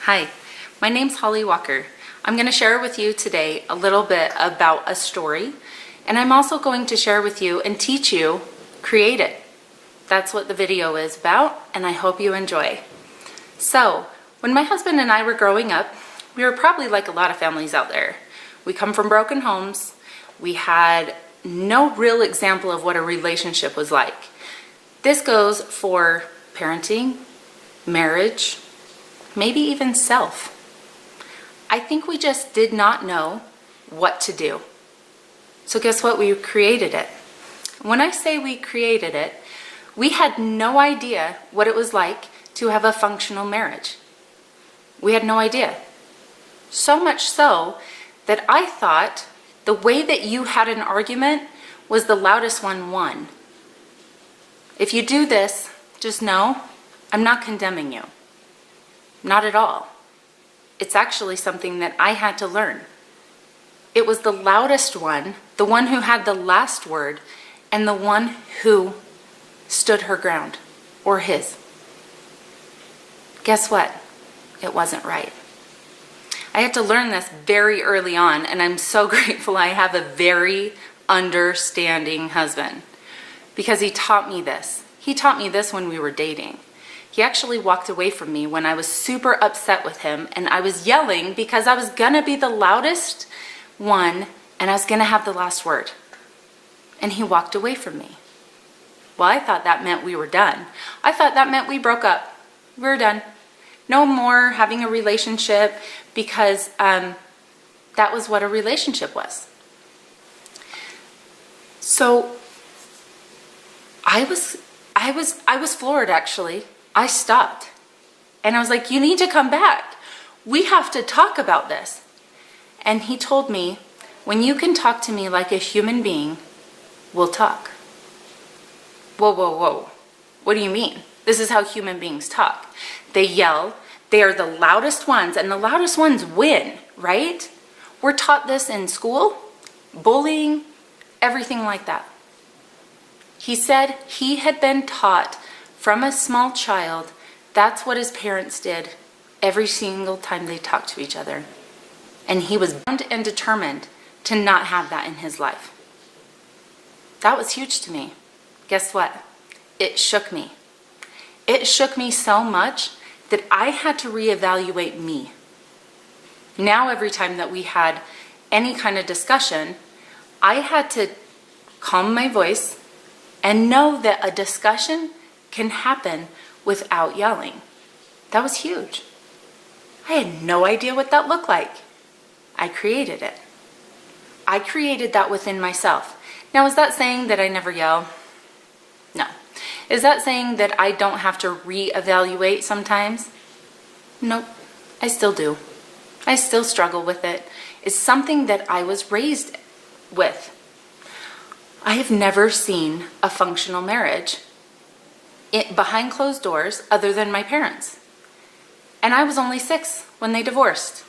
Hi, my name's Holly Walker. I'm going to share with you today a little bit about a story, and I'm also going to share with you and teach you create it. That's what the video is about, and I hope you enjoy. So, when my husband and I were growing up, we were probably like a lot of families out there. We come from broken homes. We had no real example of what a relationship was like. This goes for parenting, marriage, maybe even self. I think we just did not know what to do. So guess what? We created it. When I say we created it, we had no idea what it was like to have a functional marriage. We had no idea. So much so that I thought the way that you had an argument was the loudest one won. If you do this, just know I'm not condemning you. Not at all. It's actually something that I had to learn. It was the loudest one, the one who had the last word, and the one who stood her ground, or his. Guess what? It wasn't right. I had to learn this very early on, and I'm so grateful I have a very understanding husband, because he taught me this. He taught me this when we were dating. He actually walked away from me when I was super upset with him, and I was yelling because I was gonna be the loudest one and I was gonna have the last word. And he walked away from me. Well, I thought that meant we were done. I thought that meant we broke up. We were done. No more having a relationship, because that was what a relationship was. So I was floored, actually. I stopped and I was like, you need to come back. We have to talk about this. And he told me, when you can talk to me like a human being, we'll talk. Whoa, whoa, whoa. What do you mean? This is how human beings talk. They yell. They are the loudest ones, and the loudest ones win, right? We're taught this in school, bullying, everything like that. He said he had been taught from a small child, that's what his parents did every single time they talked to each other. And he was bound and determined to not have that in his life. That was huge to me. Guess what? It shook me. It shook me so much that I had to reevaluate me. Now every time that we had any kind of discussion, I had to calm my voice and know that a discussion can happen without yelling. That was huge. I had no idea what that looked like. I created it. I created that within myself. Now, is that saying that I never yell? No. Is that saying that I don't have to reevaluate sometimes? Nope. I still do. I still struggle with it. It's something that I was raised with. I have never seen a functional marriage behind closed doors other than my parents. And I was only 6 when they divorced.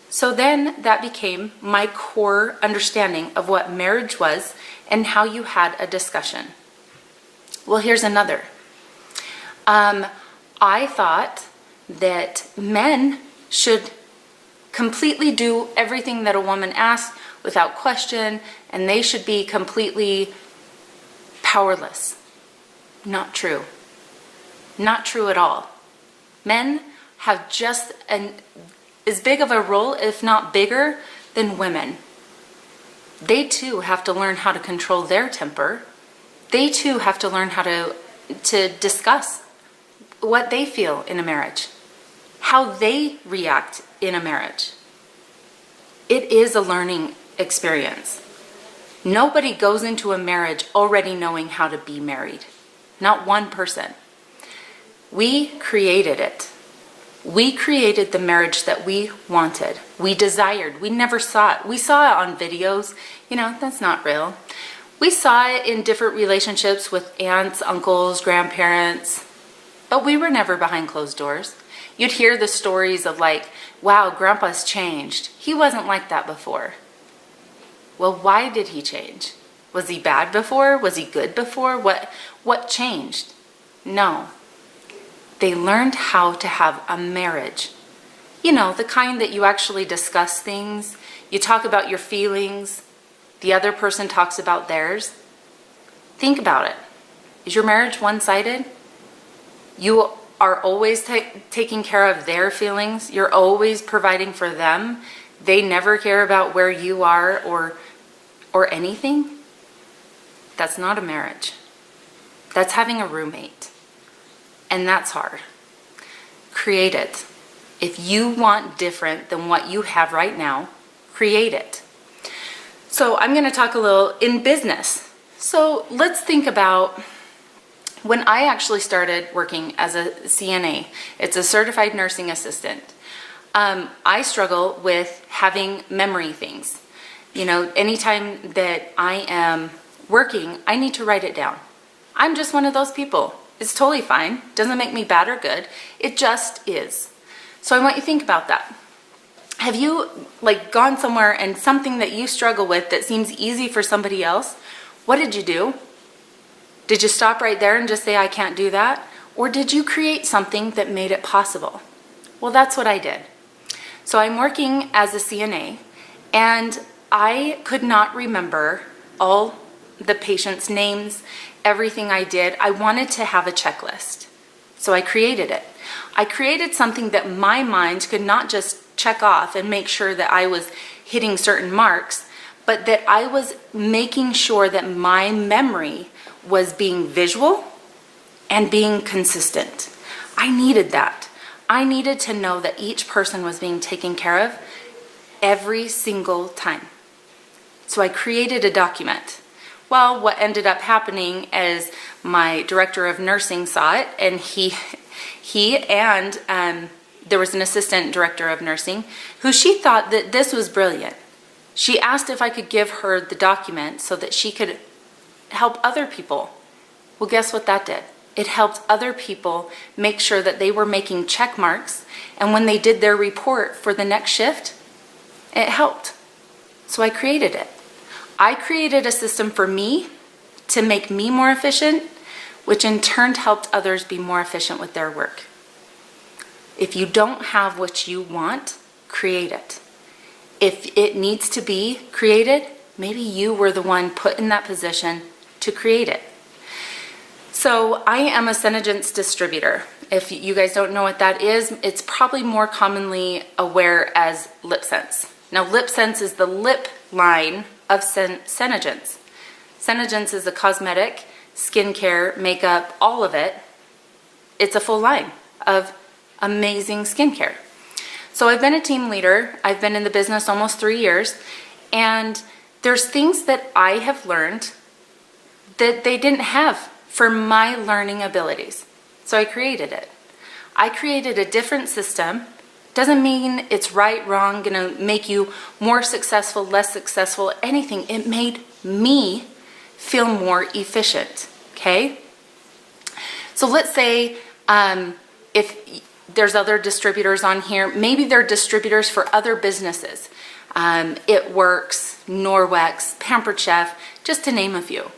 So then that became my core understanding of what marriage was and how you had a discussion. Well, here's another. I thought that men should completely do everything that a woman asks without question, and they should be completely powerless. Not true. Not true at all. Men have just as big of a role, if not bigger, than women. They too have to learn how to control their temper. They too have to learn how to discuss what they feel in a marriage, how they react in a marriage. It is a learning experience. Nobody goes into a marriage already knowing how to be married. Not one person. We created it. We created the marriage that we wanted. We desired. We never saw it. We saw it on videos. You know, that's not real. We saw it in different relationships with aunts, uncles, grandparents, but we were never behind closed doors. You'd hear the stories of like, wow, grandpa's changed. He wasn't like that before. Well, why did he change? Was he bad before? Was he good before? What changed? No. They learned how to have a marriage You know, the kind that you actually discuss things, you talk about your feelings, the other person talks about theirs. Think about it. Is your marriage one-sided? You are always taking care of their feelings. You're always providing for them. They never care about where you are or anything. That's not a marriage. That's having a roommate. And that's hard. Create it. If you want different than what you have right now, create it. So I'm going to talk a little in business. So let's think about when I actually started working as a CNA. It's a certified nursing assistant. I struggle with having memory things. You know, anytime that I am working, I need to write it down. I'm just one of those people. It's totally fine. Doesn't make me bad or good. It just is. So I want you to think about that. Have you gone somewhere and something that you struggle with that seems easy for somebody else? What did you do? Did you stop right there and just say, I can't do that? Or did you create something that made it possible? Well, that's what I did. So I'm working as a CNA, and I could not remember all the patients' names, everything I did. I wanted to have a checklist. So I created it. I created something that my mind could not just check off and make sure that I was hitting certain marks, but that I was making sure that my memory was being visual and being consistent. I needed that. I needed to know that each person was being taken care of every single time. So I created a document. Well, what ended up happening is my director of nursing saw it, and he and there was an assistant director of nursing who she thought that this was brilliant. She asked if I could give her the document so that she could help other people. Well, guess what that did? It helped other people make sure that they were making check marks, and when they did their report for the next shift, it helped. So I created it. I created a system for me to make me more efficient, which in turn helped others be more efficient with their work. If you don't have what you want, create it. If it needs to be created, maybe you were the one put in that position to create it. So I am a Senegence distributor. If you guys don't know what that is, it's probably more commonly aware as LipSense. Now LipSense is the lip line of Senegence. Senegence is a cosmetic, skincare, makeup, all of it. It's a full line of amazing skincare. So I've been a team leader. I've been in the business almost 3 years, and there's things that I have learned that they didn't have for my learning abilities. So I created it. I created a different system. Doesn't mean it's right, wrong, gonna make you more successful, less successful, anything. It made me feel more efficient, okay? So let's say if there's other distributors on here, maybe they're distributors for other businesses. It Works, Norwex, Pampered Chef, just to name a few.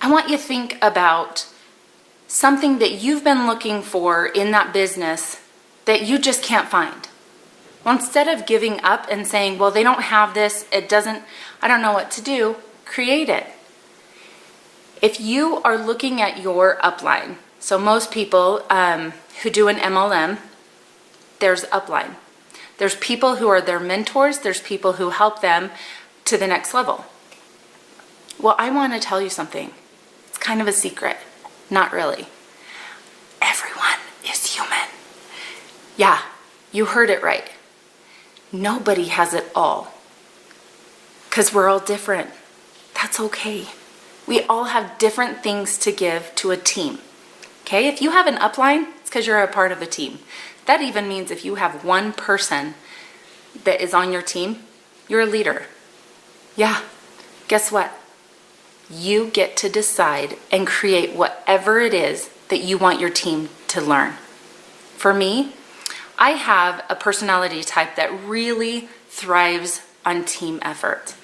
I want you to think about something that you've been looking for in that business that you just can't find. Well, instead of giving up and saying, well, they don't have this, I don't know what to do, create it. If you are looking at your upline, so most people who do an MLM, there's upline. There's people who are their mentors, there's people who help them to the next level. Well, I want to tell you something. It's kind of a secret. Not really. Everyone is human. Yeah, you heard it right. Nobody has it all. Because we're all different. That's okay. We all have different things to give to a team. Okay, if you have an upline, it's because you're a part of a team. That even means if you have one person that is on your team, you're a leader. Yeah, guess what? You get to decide and create whatever it is that you want your team to learn. For me, I have a personality type that really thrives on team effort.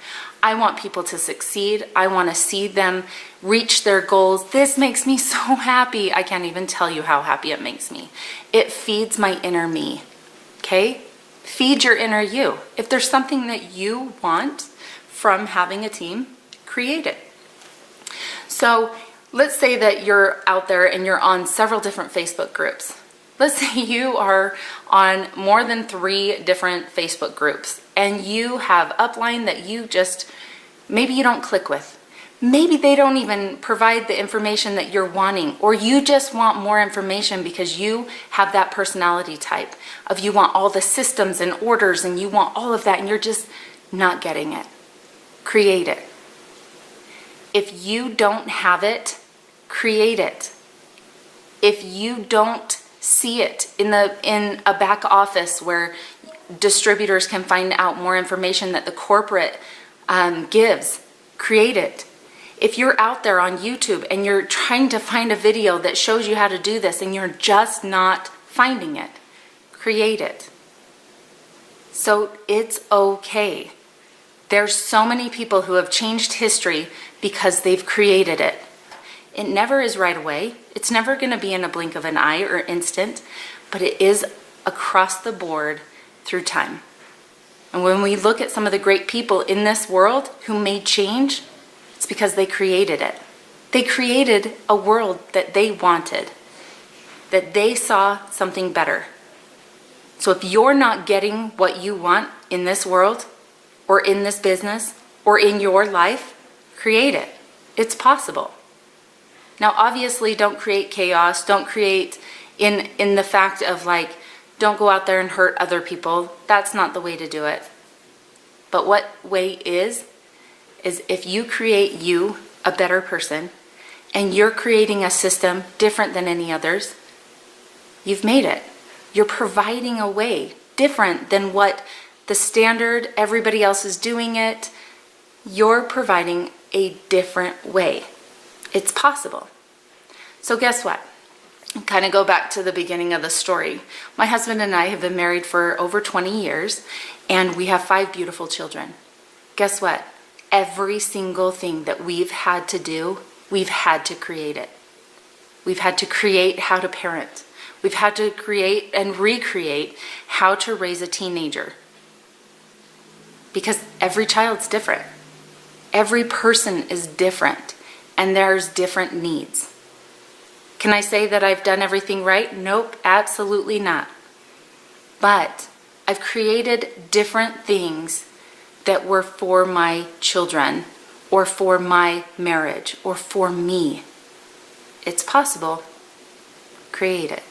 I want people to succeed. I want to see them reach their goals. This makes me so happy. I can't even tell you how happy it makes me. It feeds my inner me, okay? Feed your inner you. If there's something that you want from having a team, create it. So let's say that you're out there and you're on several different Facebook groups. Let's say you are on more than 3 different Facebook groups and you have upline that you just, maybe you don't click with. Maybe they don't even provide the information that you're wanting, or you just want more information because you have that personality type of you want all the systems and orders and you want all of that and you're just not getting it. Create it. If you don't have it, create it. If you don't see it in a back office where distributors can find out more information that the corporate gives, create it. If you're out there on YouTube and you're trying to find a video that shows you how to do this and you're just not finding it, create it. So it's okay. There's so many people who have changed history because they've created it. It never is right away. It's never going to be in a blink of an eye or instant, but it is across the board through time. And when we look at some of the great people in this world who made change, it's because they created it. They created a world that they wanted, that they saw something better. So if you're not getting what you want in this world, or in this business, or in your life, create it. It's possible. Now, obviously, don't create chaos. Don't create in the fact of like, don't go out there and hurt other people. That's not the way to do it. But what way is if you create you a better person and you're creating a system different than any others, you've made it. You're providing a way different than what the standard, everybody else is doing it. You're providing a different way. It's possible. So guess what? Kind of go back to the beginning of the story. My husband and I have been married for over 20 years, and we have 5 beautiful children. Guess what? Every single thing that we've had to do, we've had to create it. We've had to create how to parent. We've had to create and recreate how to raise a teenager. Because every child's different. Every person is different, and there's different needs. Can I say that I've done everything right? Nope, absolutely not. But I've created different things that were for my children, or for my marriage, or for me. It's possible. Create it.